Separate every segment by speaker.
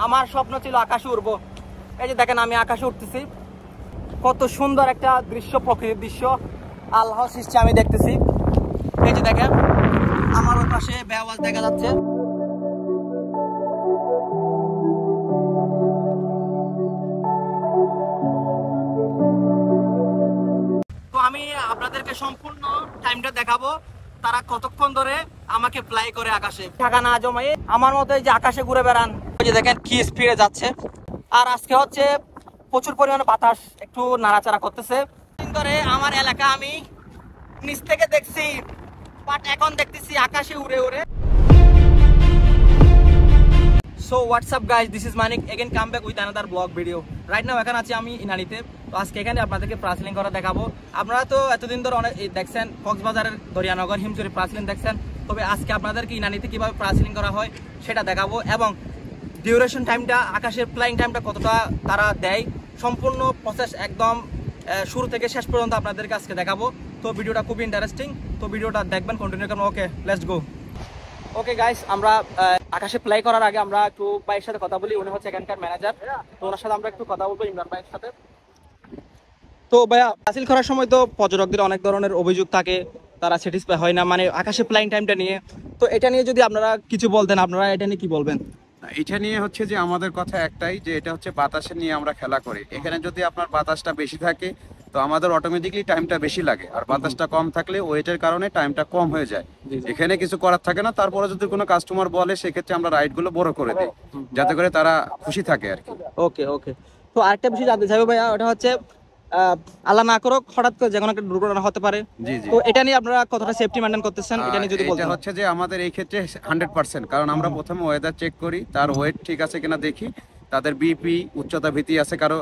Speaker 1: আমার স্বপ্ন ছিল আকাশে উড়বো। এই যে দেখেন আমি আকাশে উঠতেছি, কত সুন্দর একটা দৃশ্য, প্রকৃতির দৃশ্য আল্লাহ সৃষ্টি আমি দেখতেছি। এই যে দেখেন আমার ওই পাশে বেয়াওয়াজ দেখা যাচ্ছে। তো আমি আপনাদেরকে সম্পূর্ণ টাইমটা দেখাবো, তারা কতক্ষণ ধরে আমাকে ফ্লাই করে আকাশে, টাকা না জমায়ে আমার মতো এই যে আকাশে ঘুরে বেড়ান। এই যে দেখেন কি স্পিডে যাচ্ছে। আর আজকে হচ্ছে প্রচুর পরিমাণে বাতাস একটু নাড়াচাড়া করতেছে। দিন ধরে আমার এলাকা আমি নিচ থেকে দেখছি, বাট এখন দেখতেছি আকাশে উড়ে উড়ে। So what's up guys, this is Manik again, come back with another vlog video. Right now এখন আছি আমি ইনানিতে। তো আজকে এখানে আপনাদেরকে প্রাসলিং করা দেখাবো। আপনারা তো এতদিন ধরে অনেক দেখছেন কক্সবাজারের দরিয়ানগর হিমচুরি প্রাসলিং দেখছেন, তবে আজকে আপনাদেরকে ইনানিতে কিভাবে প্রাসলিং করা হয় সেটা দেখাবো, এবং ডিউরেশন টাইমটা, আকাশের ফ্লাইং টাইমটা কতটা তারা দেয়, সম্পূর্ণ প্রসেস একদম শুরু থেকে শেষ পর্যন্ত আপনাদেরকে আজকে দেখাবো। তো ভিডিওটা খুবই ইন্টারেস্টিং, তো ভিডিওটা দেখবেন, কন্টিনিউ করুন। ওকে, লেটস গো। ওকে গাইস, আমরা আকাশে ফ্লাই করার আগে আমরা একটু ভাইয়ের সাথে কথা বলি। উনি হচ্ছে এখানকার ম্যানেজার, তো ওনার সাথে আমরা একটু কথা বলবো, ইমরান ভাইয়ের সাথে। তো ভাইয়া, হাসিল করার সময় তো পর্যটকদের অনেক ধরনের অভিযোগ থাকে, তারা স্যাটিসফাই হয় না মানে আকাশে ফ্লাইং টাইমটা নিয়ে। তো এটা নিয়ে যদি আপনারা কিছু বলতেন, আপনারা এটা নিয়ে কি বলবেন?
Speaker 2: এটা নিয়ে হচ্ছে যে আমাদের কথা একটাই, যে এটা হচ্ছে বাতাসে নিয়ে আমরা খেলা করি। এখানে যদি আপনার বাতাসটা বেশি থাকে তো আমাদের অটোমেটিকলি টাইমটা বেশি লাগে, আর বাতাসটা কম থাকলে ওয়েটের কারণে টাইমটা কম হয়ে যায়। এখানে কিছু করার থাকে না। তারপরে যদি কোনো কাস্টমার বলে সেক্ষেত্রে আমরা রাইডগুলো বড় করে দিই, যাতে করে তারা খুশি থাকে আর কি।
Speaker 1: ওকে ওকে। তো আরেকটা বিষয় জানতে চাইবো ভাইয়া, ওটা হচ্ছে আল্লাহ না করুক হঠাৎ করে যে কোনো একটা দুর্ঘটনা হতে পারে।
Speaker 2: জি জি।
Speaker 1: তো এটা নিয়ে আপনারা কতটা সেফটি মেইনটেইন করতেছেন, এটা নিয়ে যদি বলতেন।
Speaker 2: এটা হচ্ছে যে আমাদের এই ক্ষেত্রে 100%, কারণ আমরা প্রথমে ওয়েদার চেক করি, তার ওয়েট ঠিক আছে কিনা দেখি, তাদের বিপি উচ্চতা ভীতি আছে কারো,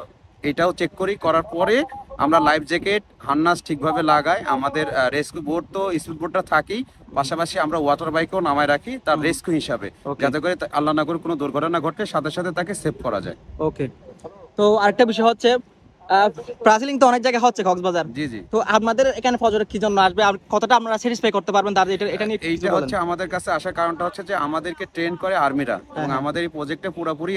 Speaker 2: এটাও চেক করি। করার পরে আমরা লাইফ জ্যাকেট, হার্নাস ঠিকভাবে লাগাই। আমাদের রেস্কিউ বোট তো স্পিড বোটটা থাকি, পাশাপাশি আমরা ওয়াটার বাইকও নামায় রাখি তার রেস্কিউ হিসাবে, যাতে করে আল্লাহ না করে কোনো দুর্ঘটনা ঘটলে সাথে সাথে তাকে সেভ করা যায়।
Speaker 1: ওকে। তো আরেকটা বিষয় হচ্ছে প্রাসলিং তো অনেক জায়গায় হচ্ছে কক্সবাজার।
Speaker 2: জি জি।
Speaker 1: তো আপনাদের এখানে পর্যটক কি জন্য আসবে, আর কতটা আপনারা স্যাটিসফাই করতে পারবেন তাদের, এটা নিয়ে
Speaker 2: এইটা হচ্ছে আমাদের কাছে আসার কারণটা হচ্ছে যে আমাদেরকে ট্রেন করে আর্মিরা, এবং আমাদের এই প্রজেক্টে পুরোপুরি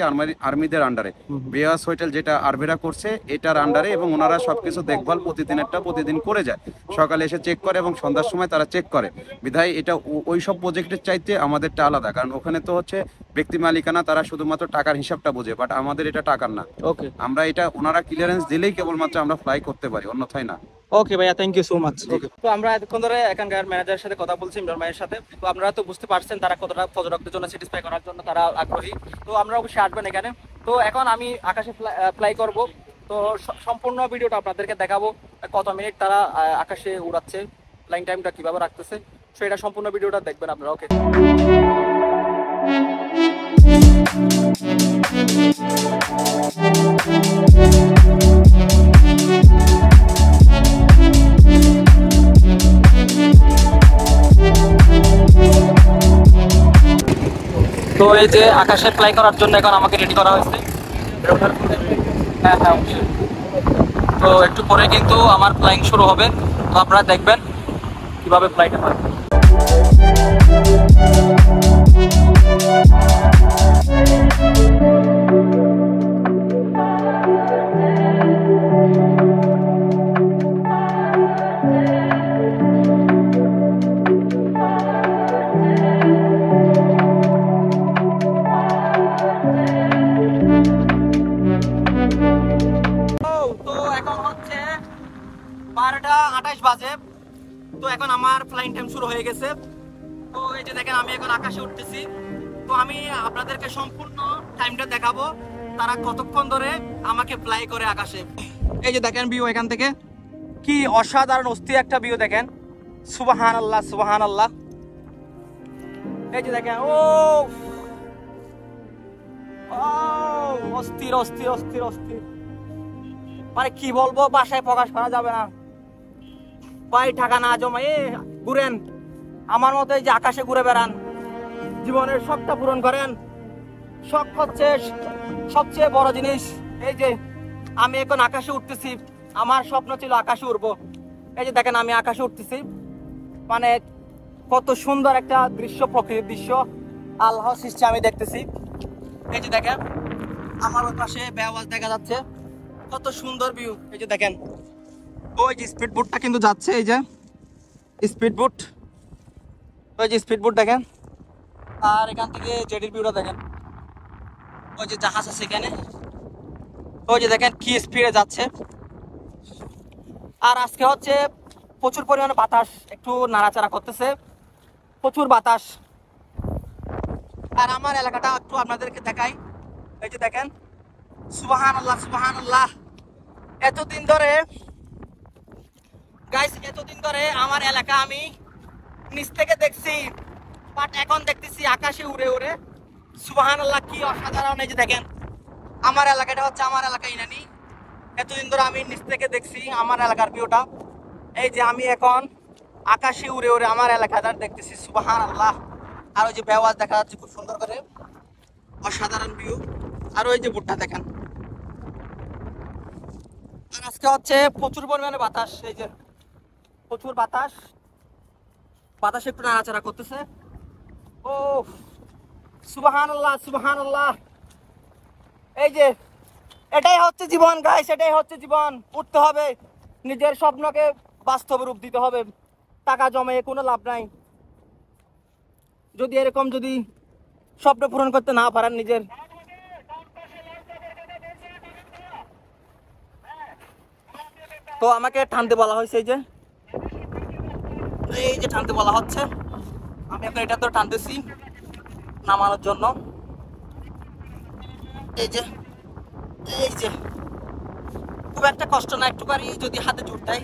Speaker 2: আর্মিদের আন্ডারে। বেয়াস হোটেল যেটা আর্মিরা করছে এটার আন্ডারে, এবং ওনারা সবকিছু দেখভাল প্রতিদিন করে যায়। সকালে এসে চেক করে এবং সন্ধ্যার সময় তারা চেক করে। বিধায় এটা ওই সব প্রজেক্টের চাইতে আমাদেরটা আলাদা, কারণ ওখানে তো হচ্ছে ব্যক্তি মালিকানা, তারা শুধুমাত্র টাকার হিসাবটা বোঝে, বাট আমাদের এটা টাকার না।
Speaker 1: ওকে।
Speaker 2: আমরা এটা ওনারা ক্লিয়ারেন্স দিলেই কেবলমাত্র আমরা ফ্লাই করতে পারি, অন্যথায় না।
Speaker 1: ওকে ভাইয়া, থ্যাংক ইউ সো মাচ। তো আমরা এতক্ষণ ধরে এখানকার ম্যানেজারের সাথে কথা বলছি, ইমরান ভাইয়ের সাথে। তো আপনারা তো বুঝতে পারছেন তারা কতটা পর্যটকদের জন্য স্যাটিসফাই করার জন্য তারা আগ্রহী। তো আমরা অবশ্যই আসবেন এখানে। তো এখন আমি আকাশে ফ্লাই করব, তো সম্পূর্ণ ভিডিওটা আপনাদেরকে দেখাবো, কত মিনিট তারা আকাশে উড়াচ্ছে, ফ্লাইং টাইমটা কিভাবে রাখতেছে। সো এটা সম্পূর্ণ ভিডিওটা দেখবেন আপনারা। ওকে। তো এই যে আকাশে ফ্লাই করার জন্য এখন আমাকে রেডি করা হয়েছে। হ্যাঁ হ্যাঁ অবশ্যই। তো একটু পরে কিন্তু আমার ফ্লাইং শুরু হবে, তো আপনারা দেখবেন কিভাবে ফ্লাইটা হয়। তো এখন হচ্ছে 12:28 বাজে। তো এখন আমার ফ্লাইং টাইম শুরু হয়ে গেছে। তো এই যে দেখেন আমি এখন আকাশে উঠতেছি। তো আমি আপনাদেরকে সম্পূর্ণ টাইমটা দেখাবো, তারা কতক্ষণ ধরে আমাকে ফ্লাই করে আকাশে। এই যে দেখেন ভিউ, এখান থেকে কি অসাধারণ অস্থির একটা ভিউ দেখেন। সুবহানাল্লাহ সুবহানাল্লাহ। এই যে দেখেন, ও অস্থির অস্থির অস্থির অস্থির, মানে কি বলবো, বাসায় প্রকাশ করা যাবে না। ভাই টাকা না জমায়ে ঘুরেন, আমার মতো এই যে আকাশে ঘুরে বেড়ান, জীবনের শখটা পূরণ করেন। শখ হচ্ছে সবচেয়ে বড় জিনিস। এই যে আমি এখন আকাশে উঠতেছি, আমার স্বপ্ন ছিল আকাশে উড়বো। এই যে দেখেন আমি আকাশে উঠতেছি, মানে কত সুন্দর একটা দৃশ্য, প্রকৃতির দৃশ্য আল্লাহ সৃষ্টি আমি দেখতেছি। এই যে দেখেন আমার ওই পাশে বেয়াওয়াজ দেখা যাচ্ছে, কত সুন্দর ভিউ। এই যে দেখেন ওই যে স্পিড বোটটা কিন্তু যাচ্ছে, এই যে স্পিড বোট, ওই যে স্পিড বোট দেখেন। আর এখান থেকে জেডির ভিউটা দেখেন, ওই যে জাহাজ আছে এখানে, ওই যে দেখেন কি স্পিডে যাচ্ছে। আর আজকে হচ্ছে প্রচুর পরিমাণে বাতাস, একটু নাড়াচাড়া করতেছে, প্রচুর বাতাস। আর আমার এলাকাটা একটু আপনাদেরকে দেখাই, এই যে দেখেন সুবহানাল্লাহ সুবহানাল্লাহ। এতদিন ধরে গাইস, এতদিন ধরে আমার এলাকা আমি নিচ থেকে দেখছি, বাট এখন দেখতেছি আকাশে উড়ে উড়ে। সুবহানাল্লাহ, কি অসাধারণ। এই যে দেখেন আমার এলাকাটা হচ্ছে আমার এলাকা ইনানি। এতদিন ধরে আমি নিচ থেকে দেখছি আমার এলাকার ভিউটা। এই যে আমি এখন আকাশে উড়ে উড়ে আমার এলাকাটা দেখতেছি। সুবহানাল্লাহ। আর ওই যে বেওয়াজ দেখা যাচ্ছে খুব সুন্দর করে, অসাধারণ ভিউ। আর ওই যে বুটটা দেখেন। আর আজকে হচ্ছে প্রচুর পরিমাণে বাতাস, এই যে প্রচুর বাতাস, বাতাস একটু নাড়াচাড়া করতেছে। ও সুবহানাল্লাহ সুবহানাল্লাহ। এই যে এটাই হচ্ছে জীবন গাইস, এটাই হচ্ছে জীবন। উঠতে হবে, নিজের স্বপ্নকে বাস্তব রূপ দিতে হবে। টাকা জমে কোনো লাভ নাই যদি এরকম যদি স্বপ্ন পূরণ করতে না পারেন নিজের। তো আমাকে টানতে বলা হয়েছে, এই যে টানতে বলা হচ্ছে। আমি এখন এটা তো টানতেছি নামানোর জন্য। এই যে খুব একটা কষ্ট না, একটুখানি যদি হাতে জোর দেয়,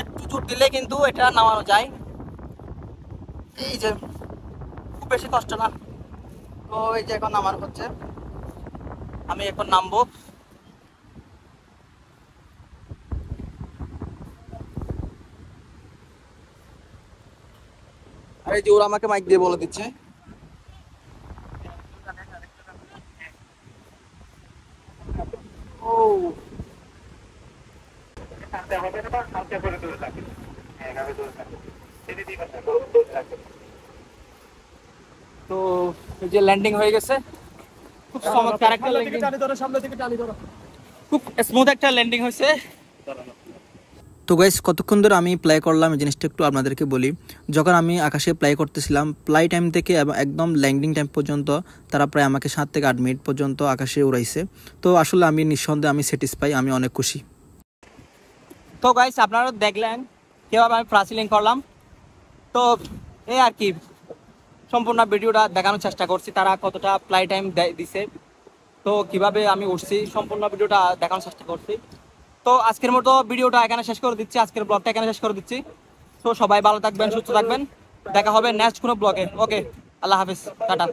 Speaker 1: একটু জোর দিলে কিন্তু এটা নামানো যায়। এই যে খুব বেশি কষ্ট না। তো এই যে এখন নামানো হচ্ছে, আমি এখন নামবো। আর এই যে ওরা আমাকে মাইক দিয়ে বলে দিচ্ছে। ও তো এই যে ল্যান্ডিং হয়ে গেছে, খুব চমৎকার একটা ল্যান্ডিং, খুব স্মুথ একটা ল্যান্ডিং হয়েছে। তো গাইস, কতক্ষণ ধরে আমি প্লে করলাম এই জিনিসটা একটু আপনাদেরকে বলি। যখন আমি আকাশে প্লে করতেছিলাম, প্লাই টাইম থেকে একদম ল্যান্ডিং টাইম পর্যন্ত তারা প্রায় আমাকে 7 থেকে 8 মিনিট পর্যন্ত আকাশে উড়াইছে। তো আসলে আমি নিঃসন্দেহে আমি স্যাটিসফাই, আমি অনেক খুশি। তো গাইস, আপনারা দেখলেন কীভাবে আমি প্রাসিলিং করলাম। তো এই আর কি, সম্পূর্ণ ভিডিওটা দেখানোর চেষ্টা করছি তারা কতটা প্লাই টাইম দিছে, তো কিভাবে আমি উঠছি সম্পূর্ণ ভিডিওটা দেখানোর চেষ্টা করছি। তো আজকের মতো ভিডিওটা এখানে শেষ করে দিচ্ছি, আজকের ব্লগটা এখানে শেষ করে দিচ্ছি। তো সবাই ভালো থাকবেন, সুস্থ থাকবেন, দেখা হবে নেক্সট কোনো ব্লগে। ওকে, আল্লাহ হাফিজ, টাটা।